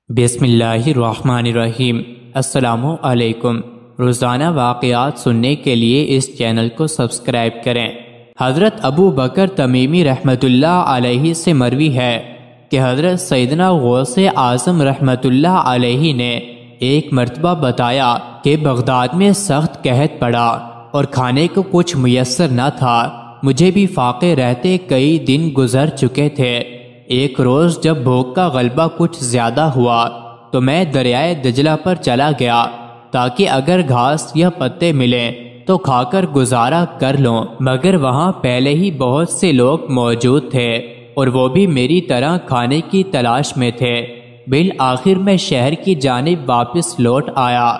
بسم اللہ الرحمن الرحیم۔ السلام علیکم۔ روزانہ واقعات سننے کے لیے اس چینل کو سبسکرائب کریں۔ حضرت ابو بکر تمیمی رحمۃ اللہ علیہ سے مروی ہے کہ حضرت سیدنا غوث اعظم رحمۃ اللہ علیہ نے ایک مرتبہ بتایا کہ بغداد میں سخت قحط پڑا اور کھانے کو کچھ میسر نہ تھا۔ مجھے بھی فاقے رہتے کئی دن گزر چکے تھے۔ ایک روز جب بھوک کا غلبہ کچھ زیادہ ہوا تو میں دریائے دجلہ پر چلا گیا تاکہ اگر گھاس یا پتے ملیں تو کھا کر گزارا کر لوں، مگر وہاں پہلے ہی بہت سے لوگ موجود تھے اور وہ بھی میری طرح کھانے کی تلاش میں تھے۔ بالآخر میں شہر کی جانب واپس لوٹ آیا۔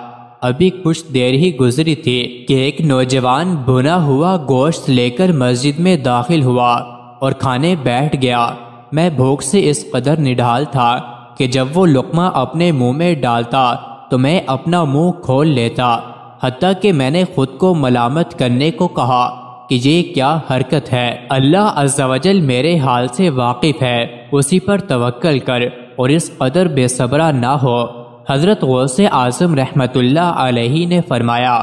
ابھی کچھ دیر ہی گزری تھی کہ ایک نوجوان بھنا ہوا گوشت لے کر مسجد میں داخل ہوا اور کھانے بیٹھ گیا۔ میں بھوک سے اس قدر نڈھال تھا کہ جب وہ لقمہ اپنے منہ میں ڈالتا تو میں اپنا منہ کھول لیتا، حتیٰ کہ میں نے خود کو ملامت کرنے کو کہا کہ یہ کیا حرکت ہے۔ اللہ عز و جل میرے حال سے واقف ہے، اسی پر توکل کر اور اس قدر بے صبرا نہ ہو۔ حضرت غوث اعظم رحمۃ اللہ علیہ نے فرمایا۔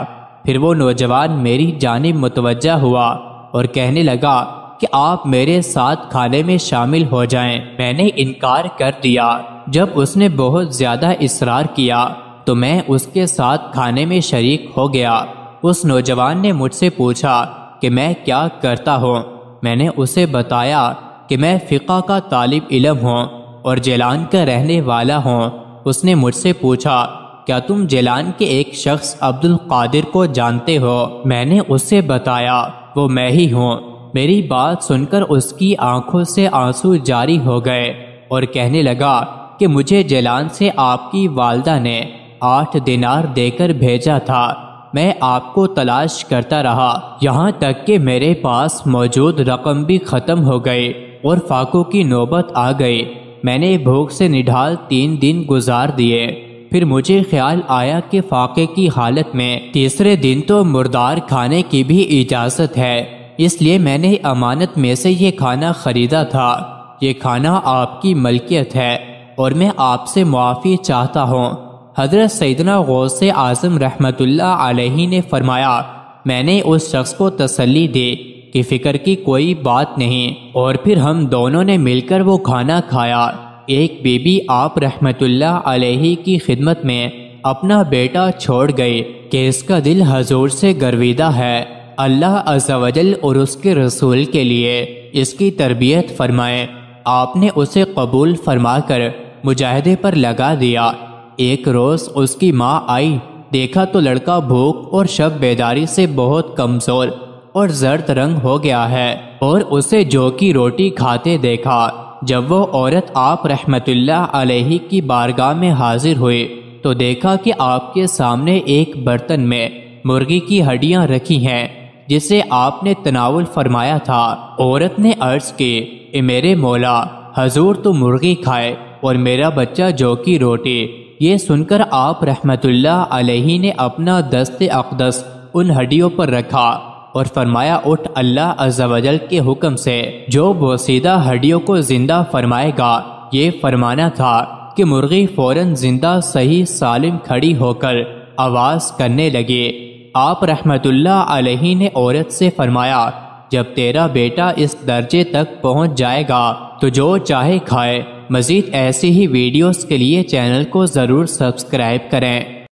پھر وہ نوجوان میری جانب متوجہ ہوا اور کہنے لگا کہ آپ میرے ساتھ کھانے میں شامل ہو جائیں۔ میں نے انکار کر دیا۔ جب اس نے بہت زیادہ اصرار کیا تو میں اس کے ساتھ کھانے میں شریک ہو گیا۔ اس نوجوان نے مجھ سے پوچھا کہ میں کیا کرتا ہوں۔ میں نے اسے بتایا کہ میں فقہ کا طالب علم ہوں اور جیلان کا رہنے والا ہوں۔ اس نے مجھ سے پوچھا کیا تم جیلان کے ایک شخص عبد القادر کو جانتے ہو؟ میں نے اسے بتایا وہ میں ہی ہوں۔ میری بات سن کر اس کی آنکھوں سے آنسو جاری ہو گئے اور کہنے لگا کہ مجھے جیلان سے آپ کی والدہ نے 8 دینار دے کر بھیجا تھا۔ میں آپ کو تلاش کرتا رہا یہاں تک کہ میرے پاس موجود رقم بھی ختم ہو گئی اور فاقوں کی نوبت آ گئی۔ میں نے بھوک سے نڈھال 3 دن گزار دیے۔ پھر مجھے خیال آیا کہ فاقے کی حالت میں تیسرے دن تو مردار کھانے کی بھی اجازت ہے، اس لیے میں نے امانت میں سے یہ کھانا خریدا تھا۔ یہ کھانا آپ کی ملکیت ہے اور میں آپ سے معافی چاہتا ہوں۔ حضرت سیدنا غوث اعظم رحمۃ اللہ علیہ نے فرمایا، میں نے اس شخص کو تسلی دی کہ فکر کی کوئی بات نہیں، اور پھر ہم دونوں نے مل کر وہ کھانا کھایا۔ ایک بی بی آپ رحمۃ اللہ علیہ کی خدمت میں اپنا بیٹا چھوڑ گئی کہ اس کا دل حضور سے گرویدہ ہے۔ اللہ عز و جل اور اس کے رسول کے لیے اس کی تربیت فرمائے۔ آپ نے اسے قبول فرما کر مجاہدے پر لگا دیا۔ ایک روز اس کی ماں آئی، دیکھا تو لڑکا بھوک اور شب بیداری سے بہت کمزور اور زرد رنگ ہو گیا ہے، اور اسے جو کی روٹی کھاتے دیکھا۔ جب وہ عورت آپ رحمت اللہ علیہ کی بارگاہ میں حاضر ہوئی تو دیکھا کہ آپ کے سامنے ایک برتن میں مرغی کی ہڈیاں رکھی ہیں جسے آپ نے تناول فرمایا تھا۔ عورت نے عرض کی، اے میرے مولا، حضور تو مرغی کھائے اور میرا بچہ جو کی روٹی۔ یہ سن کر آپ رحمت اللہ علیہ نے اپنا دست اقدس ان ہڈیوں پر رکھا اور فرمایا، اٹھ، اللہ عز و جل کے حکم سے جو بوسیدہ ہڈیوں کو زندہ فرمائے گا۔ یہ فرمانا تھا کہ مرغی فوراً زندہ صحیح سالم کھڑی ہو کر آواز کرنے لگی۔ آپ رحمت اللہ علیہ نے عورت سے فرمایا، جب تیرا بیٹا اس درجے تک پہنچ جائے گا تو جو چاہے کھائے۔ مزید ایسی ہی ویڈیوز کے لیے چینل کو ضرور سبسکرائب کریں۔